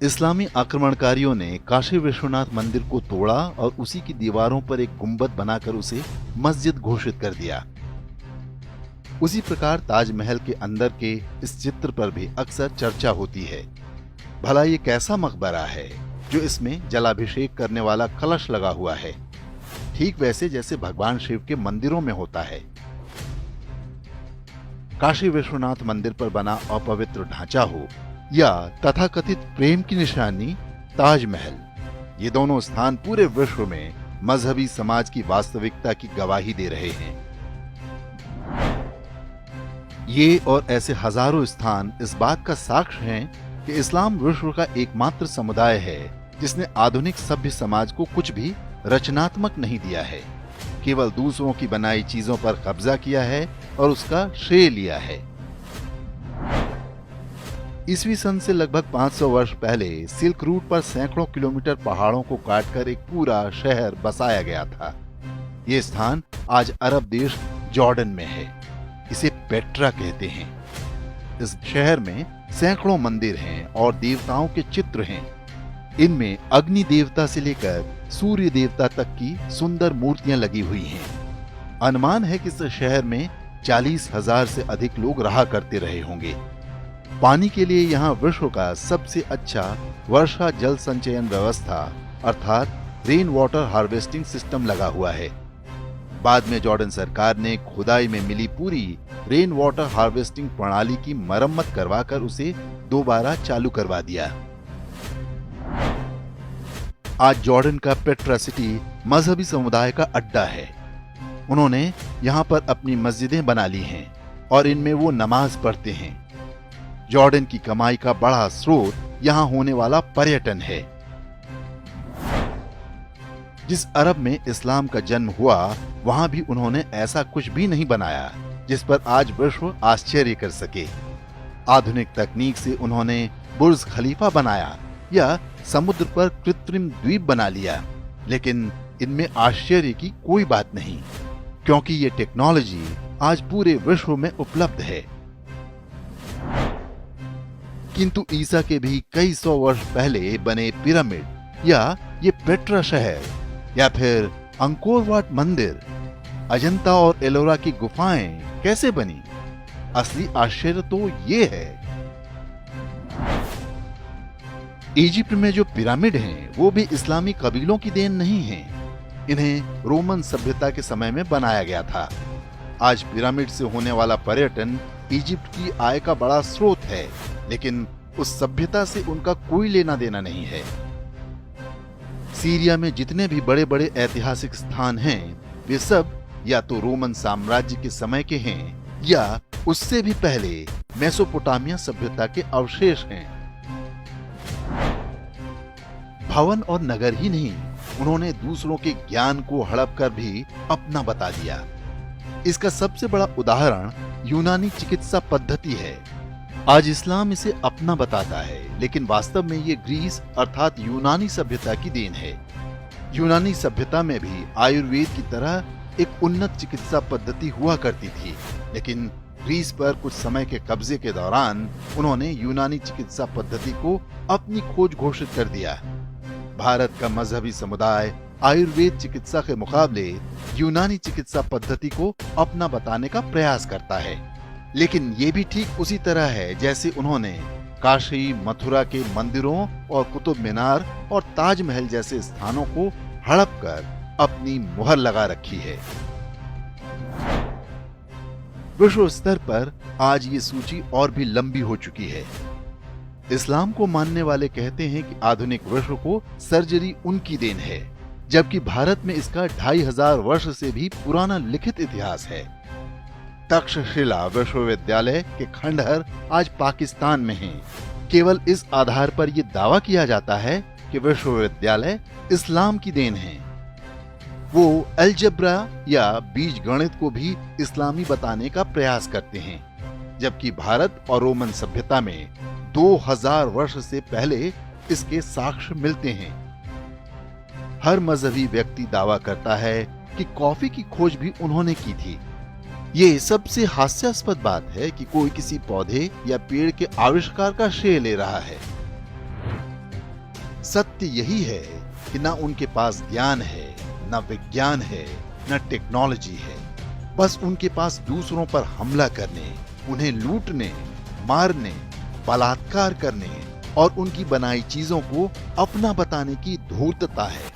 इस्लामी आक्रमणकारियों ने काशी विश्वनाथ मंदिर को तोड़ा और उसी की दीवारों पर एक गुंबद बनाकर उसे मस्जिद घोषित कर दिया। उसी प्रकार ताजमहल के अंदर के इस चित्र पर भी अक्सर चर्चा होती है। भला ये कैसा मकबरा है जो इसमें जलाभिषेक करने वाला कलश लगा हुआ है, ठीक वैसे जैसे भगवान शिव के मंदिरों में होता है। काशी विश्वनाथ मंदिर पर बना अपवित्र ढांचा हो या तथाकथित प्रेम की निशानी ताजमहल, ये दोनों स्थान पूरे विश्व में मजहबी समाज की वास्तविकता की गवाही दे रहे हैं। ये और ऐसे हजारों स्थान इस बात का साक्ष्य हैं कि इस्लाम विश्व का एकमात्र समुदाय है जिसने आधुनिक सभ्य समाज को कुछ भी रचनात्मक नहीं दिया है, केवल दूसरों की बनाई चीजों पर कब्जा किया है और उसका श्रेय लिया है। ईस्वी सन से लगभग 500 वर्ष पहले सिल्क रूट पर सैकड़ों किलोमीटर पहाड़ों को काटकर एक पूरा शहर बसाया गया था। ये स्थान आज अरब देश जॉर्डन में है। इसे पेट्रा कहते हैं। इस शहर में सैकड़ों मंदिर हैं और देवताओं के चित्र हैं। इनमें अग्नि देवता से लेकर सूर्य देवता तक की सुंदर मूर्तियां लगी हुई हैं। अनुमान है कि इस शहर में 40,000 से अधिक लोग रहा करते रहे होंगे। पानी के लिए यहाँ विश्व का सबसे अच्छा वर्षा जल संचयन व्यवस्था अर्थात रेन वाटर हार्वेस्टिंग सिस्टम लगा हुआ है। बाद में जॉर्डन सरकार ने खुदाई में मिली पूरी रेन वाटर हार्वेस्टिंग प्रणाली की मरम्मत करवाकर उसे दोबारा चालू करवा दिया। आज जॉर्डन का पेट्रा सिटी मजहबी समुदाय का अड्डा है। उन्होंने यहाँ पर अपनी मस्जिदें बना ली हैं और इनमें वो नमाज पढ़ते हैं। जॉर्डन की कमाई का बड़ा स्रोत यहाँ होने वाला पर्यटन है। जिस अरब में इस्लाम का जन्म हुआ वहां भी उन्होंने ऐसा कुछ भी नहीं बनाया जिस पर आज विश्व आश्चर्य कर सके। आधुनिक तकनीक से उन्होंने बुर्ज खलीफा बनाया या समुद्र पर कृत्रिम द्वीप बना लिया, लेकिन इनमें आश्चर्य की कोई बात नहीं, क्योंकि ये टेक्नोलॉजी आज पूरे विश्व में उपलब्ध है। किंतु ईसा के भी कई सौ वर्ष पहले बने पिरामिड या ये पेट्रा शहर या फिर अंकोर वाट मंदिर, अजंता और एलोरा की गुफाएं कैसे बनी? असली आश्चर्य तो ये है। इजिप्ट में जो पिरामिड हैं, वो भी इस्लामी कबीलों की देन नहीं हैं। इन्हें रोमन सभ्यता के समय में बनाया गया था। आज पिरामिड से होने वाला पर्यटन इजिप्ट की आय का बड़ा स्रोत है, लेकिन उस सभ्यता से उनका कोई लेना देना नहीं है। सीरिया में जितने भी बड़े बड़े ऐतिहासिक स्थान हैं, वे सब या तो रोमन साम्राज्य के समय के हैं या उससे भी पहले मेसोपोटामिया सभ्यता के अवशेष हैं। भवन और नगर ही नहीं, उन्होंने दूसरों के ज्ञान को हड़प कर भी अपना बता दिया। इसका सबसे बड़ा उदाहरण यूनानी चिकित्सा पद्धति है। आज इस्लाम इसे अपना बताता है, लेकिन वास्तव में ये ग्रीस अर्थात यूनानी सभ्यता की देन है। यूनानी सभ्यता में भी आयुर्वेद की तरह एक उन्नत चिकित्सा पद्धति हुआ करती थी, लेकिन ग्रीस पर कुछ समय के कब्जे के दौरान उन्होंने यूनानी चिकित्सा पद्धति को अपनी खोज घोषित कर दिया। भारत का मजहबी समुदाय आयुर्वेद चिकित्सा के मुकाबले यूनानी चिकित्सा पद्धति को अपना बताने का प्रयास करता है, लेकिन ये भी ठीक उसी तरह है जैसे उन्होंने काशी मथुरा के मंदिरों और कुतुब मीनार और ताजमहल जैसे स्थानों को हड़प कर अपनी मुहर लगा रखी है। विश्व स्तर पर आज ये सूची और भी लंबी हो चुकी है। इस्लाम को मानने वाले कहते हैं कि आधुनिक विश्व को सर्जरी उनकी देन है, जबकि भारत में इसका 2500 वर्ष से भी पुराना लिखित इतिहास है। तक्षशिला विश्वविद्यालय के खंडहर आज पाकिस्तान में हैं। केवल इस आधार पर यह दावा किया जाता है कि विश्वविद्यालय इस्लाम की देन है। वो अलजब्रा या बीज गणित को भी इस्लामी बताने का प्रयास करते हैं, जबकि भारत और रोमन सभ्यता में 2000 वर्ष से पहले इसके साक्ष्य मिलते हैं। हर मजहबी व्यक्ति दावा करता है कि कॉफी की खोज भी उन्होंने की थी। ये सबसे हास्यास्पद बात है कि कोई किसी पौधे या पेड़ के आविष्कार का श्रेय ले रहा है। सत्य यही है कि न उनके पास ज्ञान है, न विज्ञान है, न टेक्नोलॉजी है। बस उनके पास दूसरों पर हमला करने, उन्हें लूटने, मारने, बलात्कार करने और उनकी बनाई चीजों को अपना बताने की धूर्तता है।